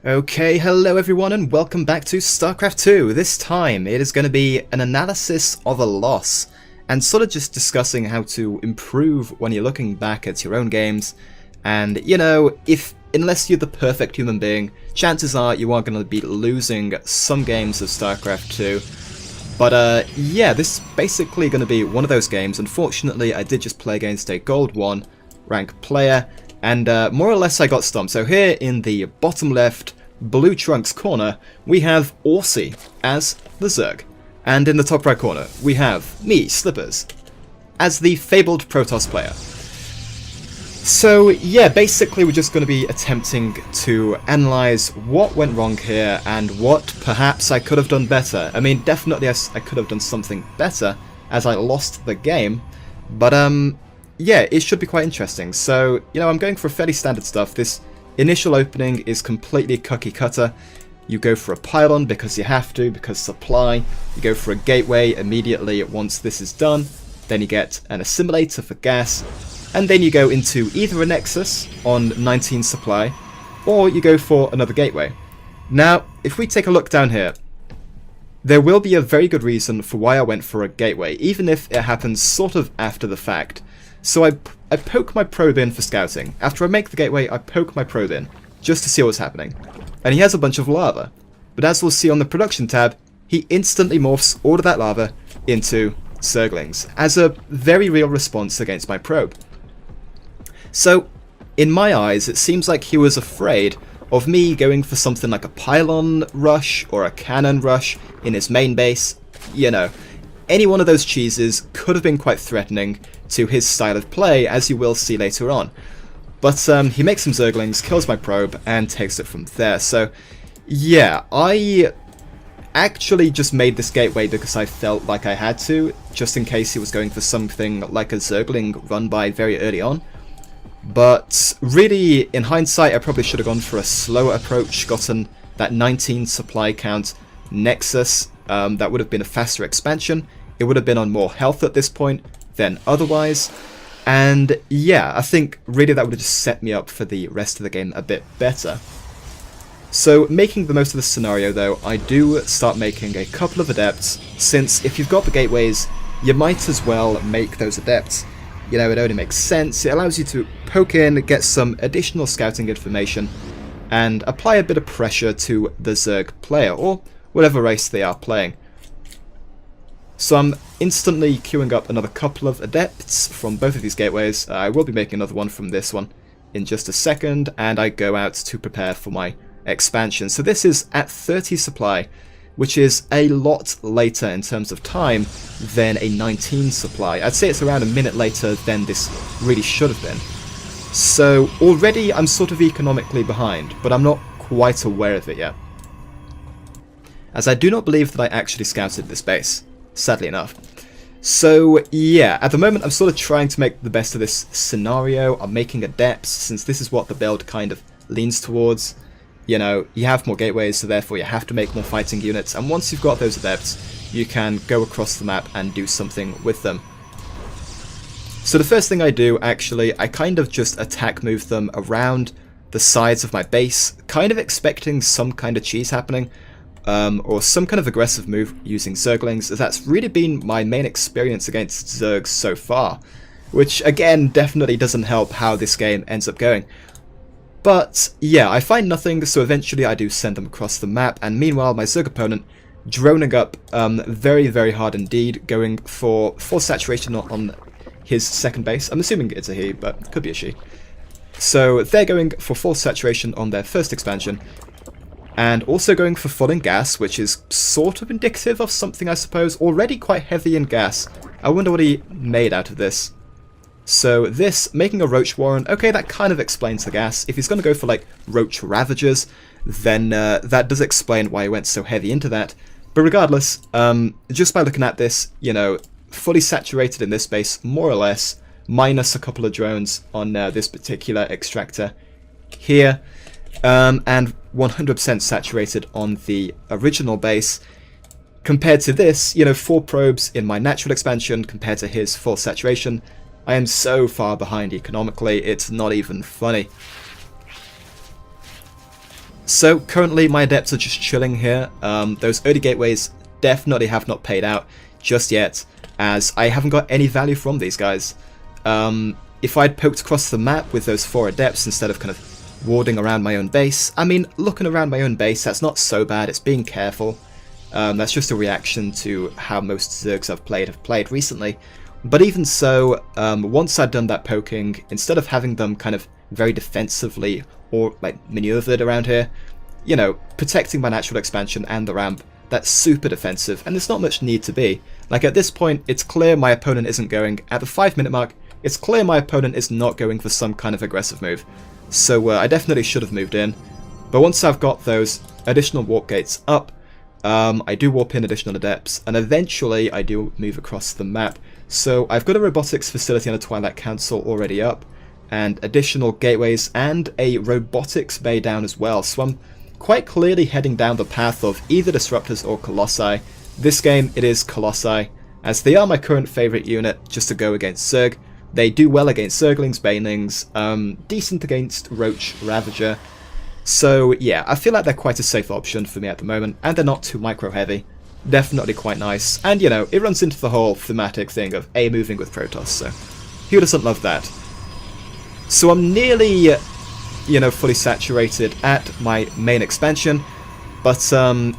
Okay, hello everyone and welcome back to Starcraft 2. This time it is going to be an analysis of a loss and sort of just discussing how to improve when you're looking back at your own games. And you know, unless you're the perfect human being, chances are you are going to be losing some games of Starcraft 2. But yeah, this is basically going to be one of those games. Unfortunately, I did just play against a Gold 1 rank player. And more or less I got stumped. So here in the bottom left blue trunks corner, we have Orsi as the Zerg. And in the top right corner, we have me, Slippers, as the fabled Protoss player. So yeah, basically we're just going to be attempting to analyze what went wrong here and what perhaps I could have done better. I mean, definitely I could have done something better as I lost the game. But yeah, it should be quite interesting. So, you know, I'm going for fairly standard stuff. This initial opening is completely cookie cutter. You go for a pylon because you have to, because supply. You go for a gateway immediately once this is done. Then you get an assimilator for gas. And then you go into either a nexus on 19 supply, or you go for another gateway. Now, if we take a look down here, there will be a very good reason for why I went for a gateway, even if it happens sort of after the fact. So I poke my probe in for scouting. After I make the gateway, I poke my probe in, just to see what's happening. And he has a bunch of lava. But as we'll see on the production tab, he instantly morphs all of that lava into Zerglings, as a very real response against my probe. So, in my eyes, it seems like he was afraid of me going for something like a pylon rush or a cannon rush in his main base. You know, any one of those cheeses could have been quite threatening to his style of play, as you will see later on. But he makes some Zerglings, kills my probe, and takes it from there. So, yeah, I actually just made this gateway because I felt like I had to, just in case he was going for something like a Zergling run by very early on. But really, in hindsight, I probably should have gone for a slower approach, gotten that 19 supply count Nexus. That would have been a faster expansion. It would have been on more health at this point than otherwise. And yeah, I think really that would have just set me up for the rest of the game a bit better. So making the most of this scenario though, I do start making a couple of adepts, since if you've got the gateways, you might as well make those adepts. You know, it only makes sense. It allows you to poke in, get some additional scouting information, and apply a bit of pressure to the Zerg player, or whatever race they are playing. So I'm instantly queuing up another couple of adepts from both of these gateways. I will be making another one from this one in just a second, and I go out to prepare for my expansion. So this is at 30 supply, which is a lot later in terms of time than a 19 supply. I'd say it's around a minute later than this really should have been. So already I'm sort of economically behind, but I'm not quite aware of it yet, as I do not believe that I actually scouted this base, sadly enough. So yeah, at the moment I'm sort of trying to make the best of this scenario. I'm making adepts, since this is what the build kind of leans towards. You know, you have more gateways, so therefore you have to make more fighting units, and once you've got those adepts, you can go across the map and do something with them. So the first thing I do, actually, I kind of just attack move them around the sides of my base, kind of expecting some kind of cheese happening, or some kind of aggressive move using Zerglings, as that's really been my main experience against Zergs so far, which again definitely doesn't help how this game ends up going. But yeah, I find nothing, so eventually I do send them across the map, and meanwhile my Zerg opponent droning up very, very hard indeed, going for full saturation on his second base. I'm assuming it's a he, but it could be a she. So they're going for full saturation on their first expansion, and also going for full in gas, which is sort of indicative of something, I suppose. Already quite heavy in gas. I wonder what he made out of this. So this, making a Roach Warren, okay, that kind of explains the gas. If he's going to go for like Roach Ravagers, then that does explain why he went so heavy into that. But regardless, just by looking at this, you know, fully saturated in this base, more or less, minus a couple of drones on this particular extractor here, and 100% saturated on the original base. Compared to this, you know, 4 probes in my natural expansion compared to his full saturation, I am so far behind economically, it's not even funny. So currently my adepts are just chilling here. Those early gateways definitely have not paid out just yet, as I haven't got any value from these guys. If I'd poked across the map with those 4 adepts instead of kind of warding around my own base, I mean, looking around my own base, that's not so bad, it's being careful. That's just a reaction to how most Zergs I've played recently. But even so, once I'd done that poking, instead of having them kind of very defensively or like maneuvered around here, you know, protecting my natural expansion and the ramp, that's super defensive, and there's not much need to be. Like at this point, it's clear my opponent isn't going, at the 5-minute mark, it's clear my opponent is not going for some kind of aggressive move. So I definitely should have moved in. But once I've got those additional warp gates up, I do warp in additional adepts, and eventually I do move across the map. So I've got a robotics facility on the Twilight Council already up, and additional gateways, and a robotics bay down as well. So I'm quite clearly heading down the path of either Disruptors or Colossi. This game, it is Colossi, as they are my current favourite unit just to go against Zerg. They do well against Zerglings, Banelings, decent against Roach, Ravager. So yeah, I feel like they're quite a safe option for me at the moment, and they're not too micro-heavy. Definitely quite nice, and you know, it runs into the whole thematic thing of A, moving with Protoss, so who doesn't love that? So I'm nearly, you know, fully saturated at my main expansion, but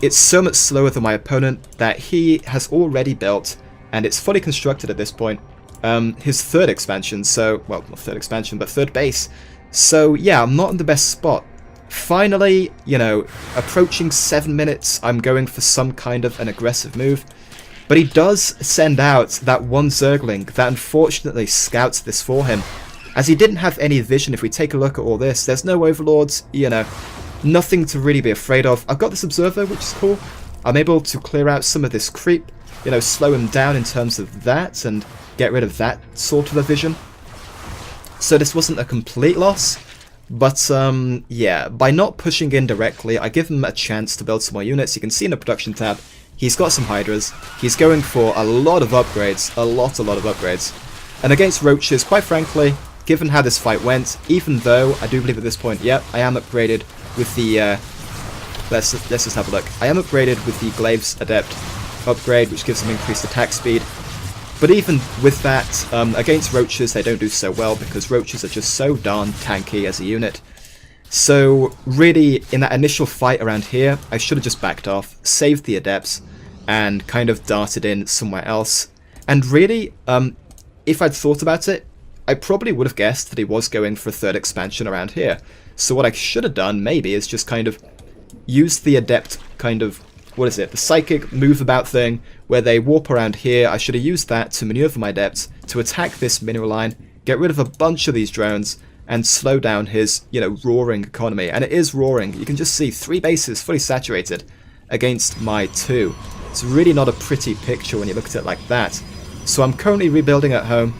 it's so much slower than my opponent that he has already built, and it's fully constructed at this point, his 3rd expansion, so, well, not 3rd expansion, but 3rd base. So yeah, I'm not in the best spot. Finally, you know, approaching 7 minutes, I'm going for some kind of an aggressive move, but he does send out that one Zergling that unfortunately scouts this for him, as he didn't have any vision. If we take a look at all this, there's no overlords, you know, nothing to really be afraid of. I've got this observer, which is cool. I'm able to clear out some of this creep, you know, slow him down in terms of that, and get rid of that sort of a vision. So this wasn't a complete loss, but yeah, by not pushing in directly, I give him a chance to build some more units. You can see in the production tab, he's got some Hydras. He's going for a lot of upgrades, a lot of upgrades. And against Roaches, quite frankly, given how this fight went, even though I do believe at this point, yep, I am upgraded with the, let's just have a look. I am upgraded with the Glaives Adept upgrade, which gives them increased attack speed. But even with that, against Roaches, they don't do so well, because Roaches are just so darn tanky as a unit. So really, in that initial fight around here, I should have just backed off, saved the Adepts, and kind of darted in somewhere else. And really, if I'd thought about it, I probably would have guessed that he was going for a 3rd expansion around here. So what I should have done, maybe, is just kind of use the Adept kind of, what is it, the psychic move about thing, where they warp around here. I should have used that to maneuver my Adepts to attack this mineral line, get rid of a bunch of these drones, and slow down his, you know, roaring economy. And it is roaring. You can just see 3 bases fully saturated against my 2. It's really not a pretty picture when you look at it like that. So I'm currently rebuilding at home.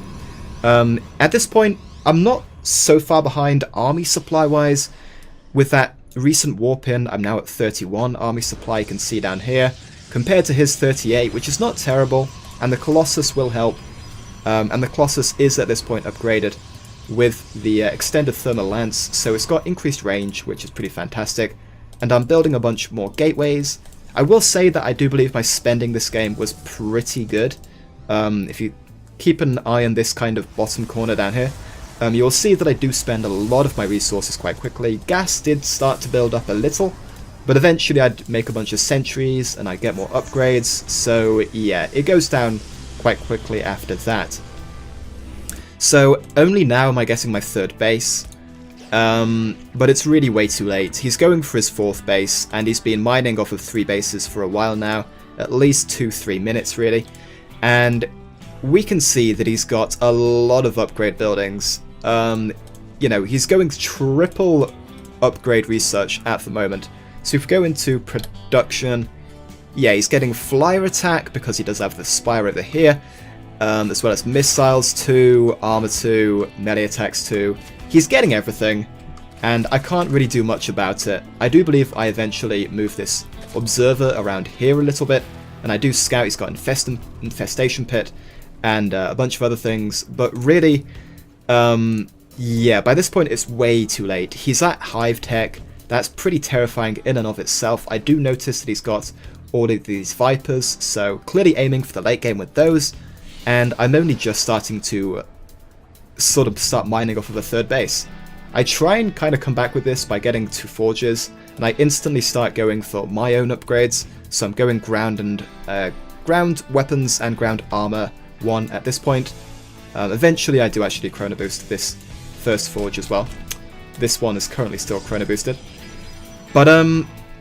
At this point, I'm not so far behind army supply-wise. With that recent warp in, I'm now at 31 army supply, you can see down here, compared to his 38, which is not terrible, and the Colossus will help. And the Colossus is at this point upgraded with the extended thermal lance, so it's got increased range, which is pretty fantastic. And I'm building a bunch more gateways. I will say that I do believe my spending this game was pretty good. If you keep an eye on this kind of bottom corner down here, you'll see that I do spend a lot of my resources quite quickly. Gas did start to build up a little, but eventually I'd make a bunch of sentries and I'd get more upgrades, so yeah, it goes down quite quickly after that. So only now am I getting my 3rd base, but it's really way too late. He's going for his 4th base, and he's been mining off of 3 bases for a while now, at least 2-3 minutes really, and we can see that he's got a lot of upgrade buildings. You know, he's going triple upgrade research at the moment. So if we go into production, yeah, he's getting flyer attack because he does have the spire over here, as well as missiles 2, armor 2, melee attacks 2. He's getting everything, and I can't really do much about it. I do believe I eventually move this observer around here a little bit, and I do scout. He's got infestation pit, and a bunch of other things, but really, yeah, by this point it's way too late. He's at Hive Tech, That's pretty terrifying in and of itself. I do notice that he's got all of these Vipers, so clearly aiming for the late game with those, and I'm only just starting to sort of start mining off of a third base. I try and kind of come back with this by getting 2 forges, and I instantly start going for my own upgrades, so I'm going ground weapons and ground armor 1 at this point. Eventually I do actually chrono boost this first forge as well. This one is currently still chrono boosted. But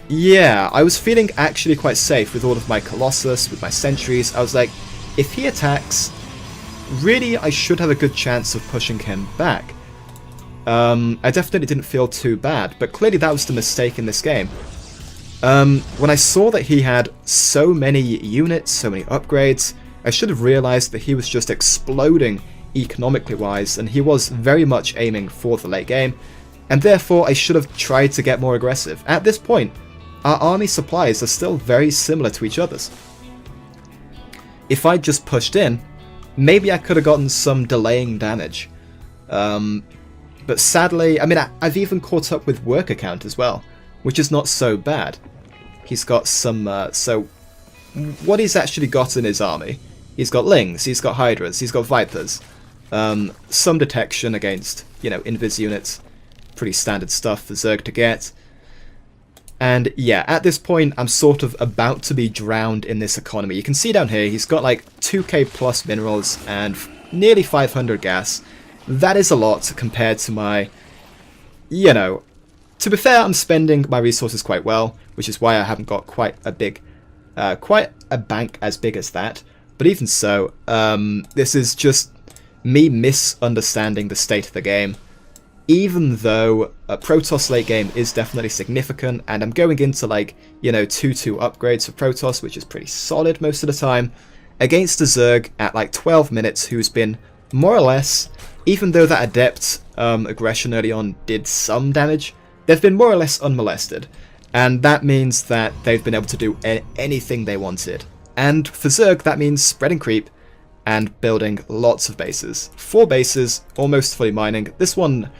yeah, I was feeling actually quite safe with all of my Colossus, with my sentries. I was like, if he attacks, really I should have a good chance of pushing him back. I definitely didn't feel too bad, but clearly that was the mistake in this game. When I saw that he had so many units, so many upgrades, I should have realized that he was just exploding economically wise, and he was very much aiming for the late game, and therefore I should have tried to get more aggressive. At this point, our army supplies are still very similar to each other's. If I just pushed in, maybe I could have gotten some delaying damage. But sadly, I mean, I've even caught up with worker count as well, which is not so bad. He's got some, so what he's actually got in his army, he's got Lings, he's got Hydras, he's got Vipers, some detection against, you know, invis units, pretty standard stuff for Zerg to get. And yeah, at this point, I'm sort of about to be drowned in this economy. You can see down here, he's got like 2k plus minerals and nearly 500 gas. That is a lot compared to my, you know, to be fair, I'm spending my resources quite well, which is why I haven't got quite a bank as big as that. But even so, this is just me misunderstanding the state of the game. Even though Protoss late game is definitely significant, and I'm going into like, you know, 2-2 upgrades for Protoss, which is pretty solid most of the time, against a Zerg at like 12 minutes who's been more or less, even though that Adept aggression early on did some damage, they've been more or less unmolested. And that means that they've been able to do anything they wanted. And for Zerg, that means spreading creep and building lots of bases. 4 bases, almost fully mining. This one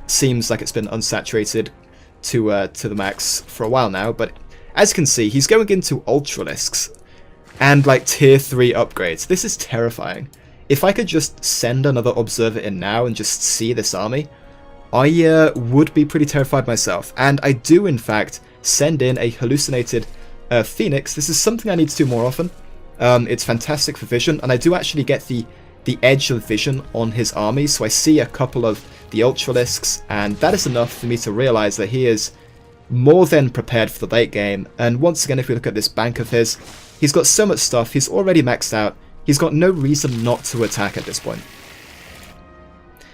seems like it's been unsaturated to the max for a while now, but as you can see, he's going into Ultralisks and like tier 3 upgrades. This is terrifying. If I could just send another observer in now and just see this army, I would be pretty terrified myself. And I do, in fact, send in a hallucinated Phoenix. This is something I need to do more often. It's fantastic for vision, and I do actually get the edge of vision on his army, so I see a couple of the Ultralisks, and that is enough for me to realize that he is more than prepared for the late game. And once again, if we look at this bank of his, he's got so much stuff, he's already maxed out, he's got no reason not to attack at this point.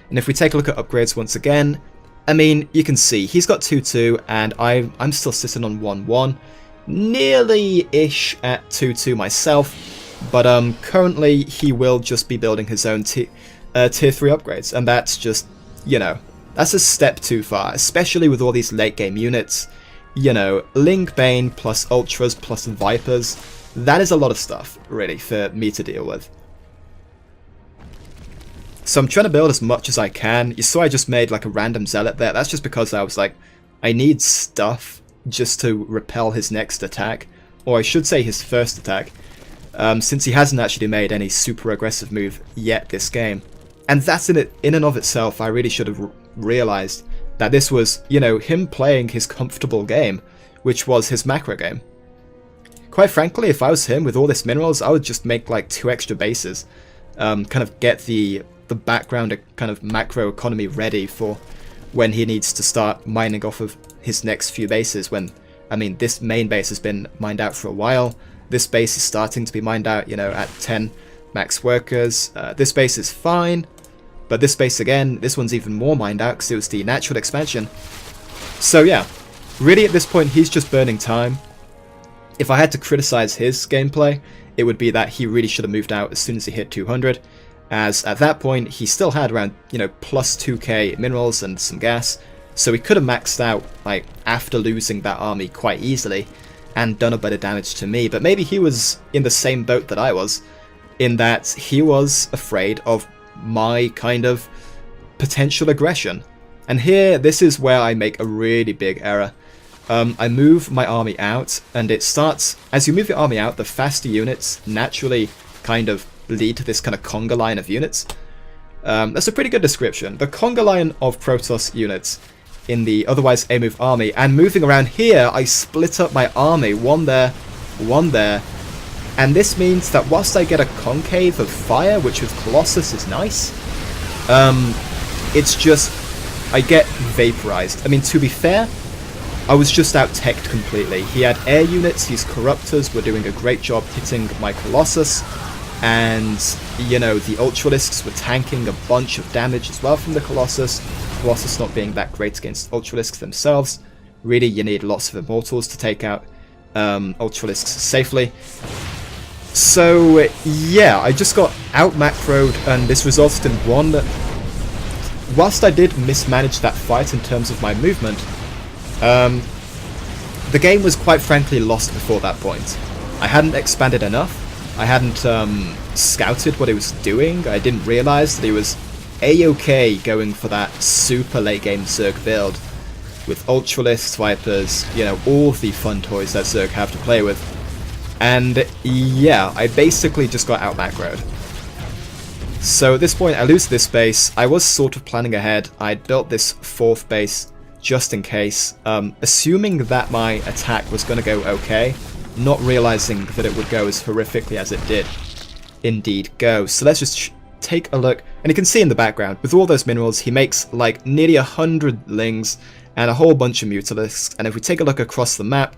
And if we take a look at upgrades once again, I mean, you can see he's got 2-2, and I'm still sitting on 1-1, nearly-ish at 2-2 myself, but currently he will just be building his own tier 3 upgrades, and that's just, you know, that's a step too far, especially with all these late game units. You know, Ling Bane plus Ultras plus Vipers, that is a lot of stuff, really, for me to deal with. So I'm trying to build as much as I can. You saw I just made like a random zealot there. That's just because I was like, I need stuff just to repel his next attack, or I should say his first attack, since he hasn't actually made any super aggressive move yet this game. And that's in and of itself, I really should have realized that this was, you know, him playing his comfortable game, which was his macro game. Quite frankly, if I was him with all this minerals, I would just make like 2 extra bases, kind of get the background kind of macro economy ready for when he needs to start mining off of his next few bases. When, I mean, this main base has been mined out for a while. This base is starting to be mined out, you know, at 10 max workers. This base is fine, but this base again, this one's even more mined out because it was the natural expansion. So yeah, really at this point he's just burning time. If I had to criticize his gameplay, it would be that he really should have moved out as soon as he hit 200. As at that point, he still had around, you know, plus 2k minerals and some gas, so he could have maxed out, like, after losing that army quite easily, and done a bit of damage to me. But maybe he was in the same boat that I was, in that he was afraid of my kind of potential aggression. And here, this is where I make a really big error. I move my army out, and it starts, as you move your army out, the faster units naturally kind of lead to this kind of conga line of units. That's a pretty good description. The conga line of Protoss units in the otherwise A-move army, and moving around here, I split up my army, one there, and this means that whilst I get a concave of fire, which with Colossus is nice, it's just, I get vaporized. I mean, to be fair, I was just out-teched completely. He had air units, his Corruptors were doing a great job hitting my Colossus, and, you know, the Ultralisks were tanking a bunch of damage as well from the Colossus. Colossus not being that great against Ultralisks themselves. Really, you need lots of Immortals to take out Ultralisks safely. So, yeah, I just got out-macroed, and this resulted in one that, whilst I did mismanage that fight in terms of my movement, the game was quite frankly lost before that point. I hadn't expanded enough. I hadn't scouted what he was doing. I didn't realise that he was A-OK going for that super late game Zerg build with Ultralisks, Vipers, you know, all the fun toys that Zerg have to play with. And yeah, I basically just got out macroed. So at this point I lose this base. I was sort of planning ahead. I'd built this fourth base just in case, assuming that my attack was going to go okay, not realizing that it would go as horrifically as it did indeed go. So let's just take a look, and you can see in the background, with all those minerals, he makes like nearly 100 lings and a whole bunch of Mutalisks, and if we take a look across the map,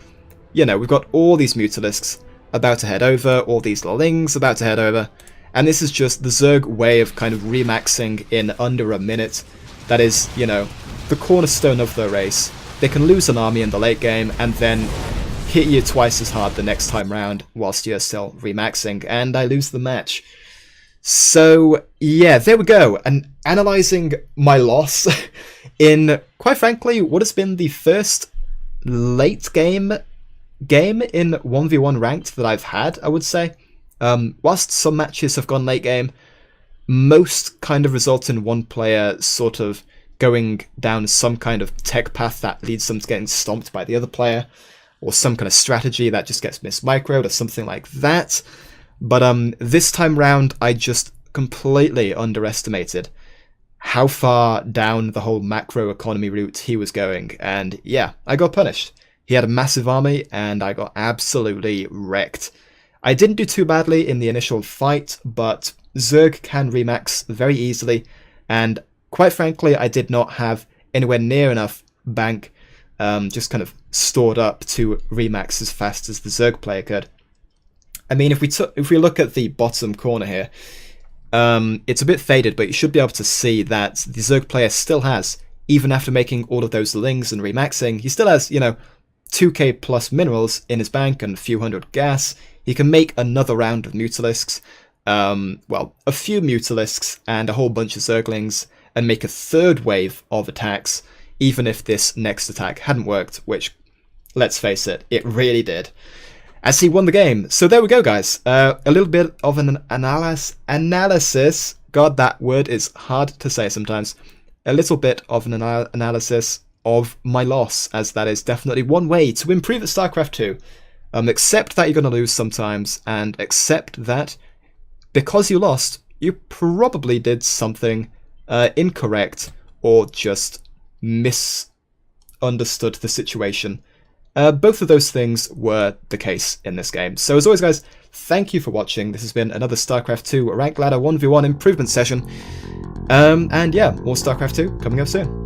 you know, we've got all these Mutalisks about to head over, all these lings about to head over, and this is just the Zerg way of kind of remaxing in under a minute. That is, you know, the cornerstone of the race. They can lose an army in the late game and then hit you twice as hard the next time round whilst you're still remaxing, and I lose the match. So yeah, there we go, and analysing my loss in, quite frankly, what has been the first late game in 1v1 ranked that I've had, I would say. Whilst some matches have gone late game, most kind of result in one player sort of going down some kind of tech path that leads them to getting stomped by the other player, or some kind of strategy that just gets mismicroed or something like that. But this time round, I just completely underestimated how far down the whole macro economy route he was going, and yeah, I got punished. He had a massive army, and I got absolutely wrecked. I didn't do too badly in the initial fight, but Zerg can remax very easily, and quite frankly, I did not have anywhere near enough bank just kind of stored up to remax as fast as the Zerg player could. I mean, if we look at the bottom corner here, it's a bit faded, but you should be able to see that the Zerg player still has, even after making all of those lings and remaxing, he still has, you know, 2k plus minerals in his bank and a few hundred gas. He can make another round of Mutalisks, well, a few Mutalisks and a whole bunch of Zerglings, and make a third wave of attacks, even if this next attack hadn't worked, which, let's face it, it really did, as he won the game. So there we go, guys. A little bit of an analysis. God, that word is hard to say sometimes. A little bit of an analysis of my loss, as that is definitely one way to improve at StarCraft 2. Accept that you're going to lose sometimes, and accept that because you lost, you probably did something incorrect, or just misunderstood the situation. Both of those things were the case in this game. So as always, guys, thank you for watching. This has been another StarCraft 2 Rank Ladder 1v1 improvement session. And yeah, more StarCraft 2 coming up soon.